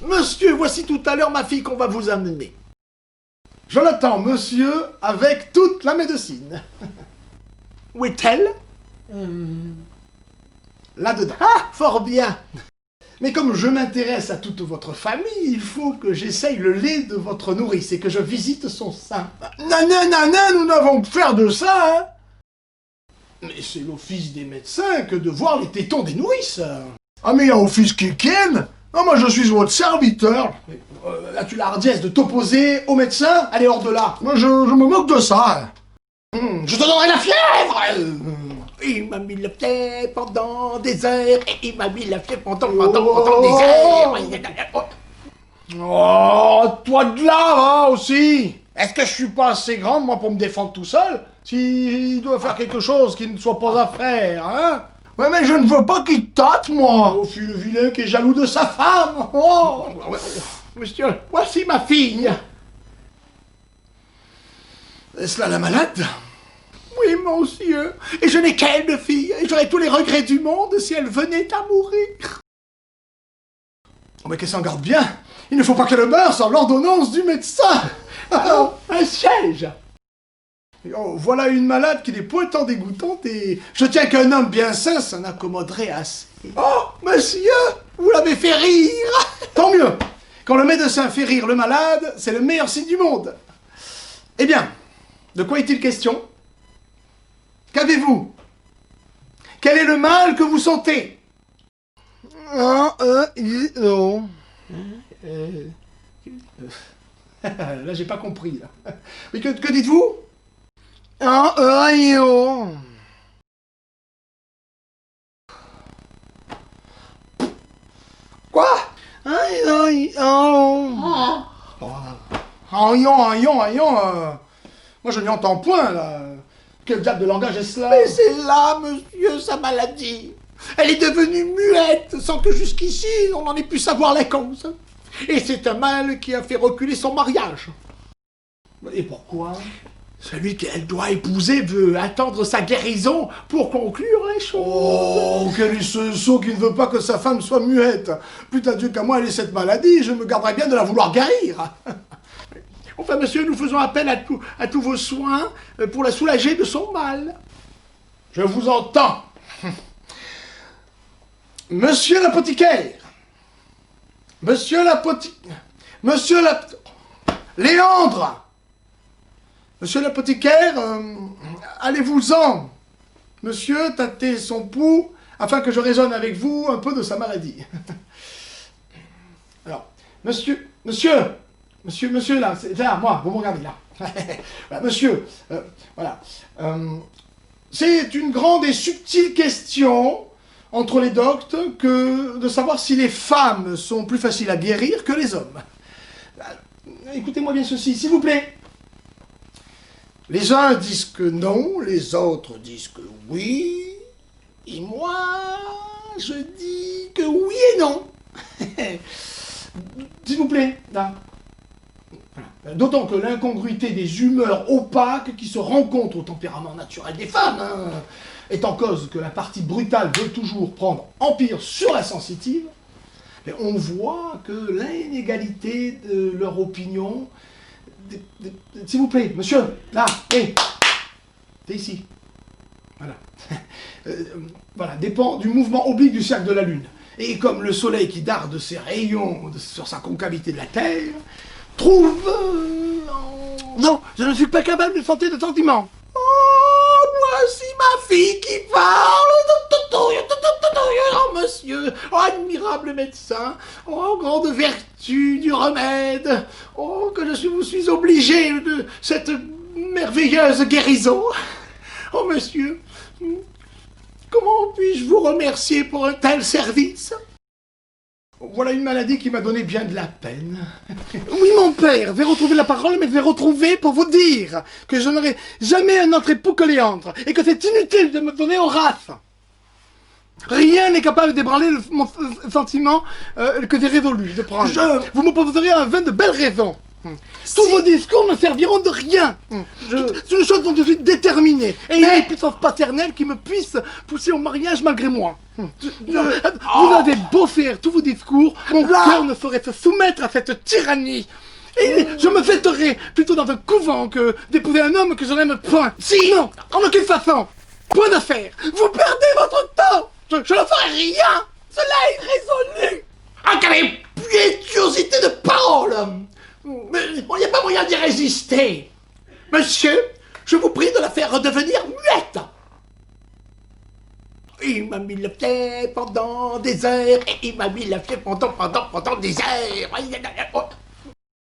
Monsieur, voici tout à l'heure ma fille qu'on va vous amener. Je l'attends, monsieur, avec toute la médecine. Où est-elle? Là-dedans. Ah, fort bien. Mais comme je m'intéresse à toute votre famille, il faut que j'essaye le lait de votre nourrice et que je visite son sein. Nanana, nous n'avons que faire de ça, hein. Mais c'est l'office des médecins que de voir les tétons des nourrices. Ah mais il y a office qui ken. Non, moi je suis votre serviteur. As-tu la hardiesse de t'opposer au médecin? Allez, hors de là. Moi je me moque de ça. Je te donnerai la fièvre. Il m'a mis la fièvre pendant des heures, et il m'a mis la fièvre pendant des heures. Oh, toi de là, hein, aussi. Est-ce que je suis pas assez grande, moi, pour me défendre tout seul? S'il doit faire quelque chose qui ne soit pas à faire, hein? Ouais, mais je ne veux pas qu'il tâte, moi. Oh, le vilain qui est jaloux de sa femme. Oh. Monsieur, voici ma fille. Est-ce là la malade? Oui, monsieur. Et je n'ai qu'elle de fille, et j'aurais tous les regrets du monde si elle venait à mourir. Oh, mais qu'elle s'en garde bien. Il ne faut pas qu'elle meure sans l'ordonnance du médecin. Oh, un siège. Oh, voilà une malade qui n'est point tant dégoûtante et je tiens qu'un homme bien sain s'en accommoderait assez. Oh, monsieur, vous l'avez fait rire. Tant mieux. Quand le médecin fait rire le malade, c'est le meilleur signe du monde. Eh bien, de quoi est-il question? Qu'avez-vous? Quel est le mal que vous sentez? Là, j'ai pas compris. Là. Mais que dites-vous? Quoi? Moi, je n'y entends point, là. Quel diable de langage est-ce là? Mais c'est là, monsieur, sa maladie. Elle est devenue muette, sans que jusqu'ici, on n'en ait pu savoir la cause. Et c'est un mal qui a fait reculer son mariage. Et pourquoi? Celui qu'elle doit épouser veut attendre sa guérison pour conclure les choses. Oh, quel est ce sot qui ne veut pas que sa femme soit muette? Putain Dieu qu'à moi elle ait cette maladie, je me garderais bien de la vouloir guérir. Enfin, monsieur, nous faisons appel à tous vos soins pour la soulager de son mal. Je vous entends. Monsieur l'apothicaire. Monsieur Léandre. Monsieur l'apothicaire, allez-vous-en. Monsieur, tâtez son pouls afin que je raisonne avec vous un peu de sa maladie. Alors, monsieur, là, c'est là, moi, vous me regardez là. Voilà, monsieur, voilà. C'est une grande et subtile question entre les doctes que de savoir si les femmes sont plus faciles à guérir que les hommes. Écoutez-moi bien ceci, s'il vous plaît. Les uns disent que non, les autres disent que oui, et moi, je dis que oui et non. S'il vous plaît, là. D'autant que l'incongruité des humeurs opaques qui se rencontrent au tempérament naturel des femmes est en cause que la partie brutale veut toujours prendre empire sur la sensitive, mais on voit que l'inégalité de leur opinion... S'il vous plaît, monsieur, là, hé, t'es ici. Voilà. Voilà, dépend du mouvement oblique du cercle de la Lune. Et comme le Soleil qui darde ses rayons sur sa concavité de la Terre, trouve... Non, je ne suis pas capable de sentir de sentiments. Oh, voici ma fille qui parle. Oh, monsieur, oh, admirable médecin, oh, grande vertu du remède, oh, que vous suis obligé de cette merveilleuse guérison. Oh, monsieur, comment puis-je vous remercier pour un tel service? Voilà une maladie qui m'a donné bien de la peine. Oui, mon père, je vais retrouver la parole, mais je vais retrouver pour vous dire que je n'aurai jamais un autre époux que Léandre, et que c'est inutile de me donner Horace. Rien n'est capable d'ébranler mon sentiment que j'ai résolu de prendre. Vous me proposerez un vin de belles raisons. Tous vos discours ne serviront de rien. C'est une chose dont je suis déterminé. Et il y a une puissance paternelle qui me puisse pousser au mariage malgré moi. Vous avez beau faire tous vos discours, mon cœur ne saurait se soumettre à cette tyrannie. Et je me fêterai plutôt dans un couvent que d'épouser un homme que je n'aime point. Si, non, en aucune façon. Point d'affaire. Vous perdez votre temps. Je ne ferai rien. Cela est résolu. Ah, quelle impétuosité de parole! Mais il n'y a pas moyen d'y résister. Monsieur, je vous prie de la faire redevenir muette. Il m'a mis le pied pendant des heures, et il m'a mis le pied pendant des heures.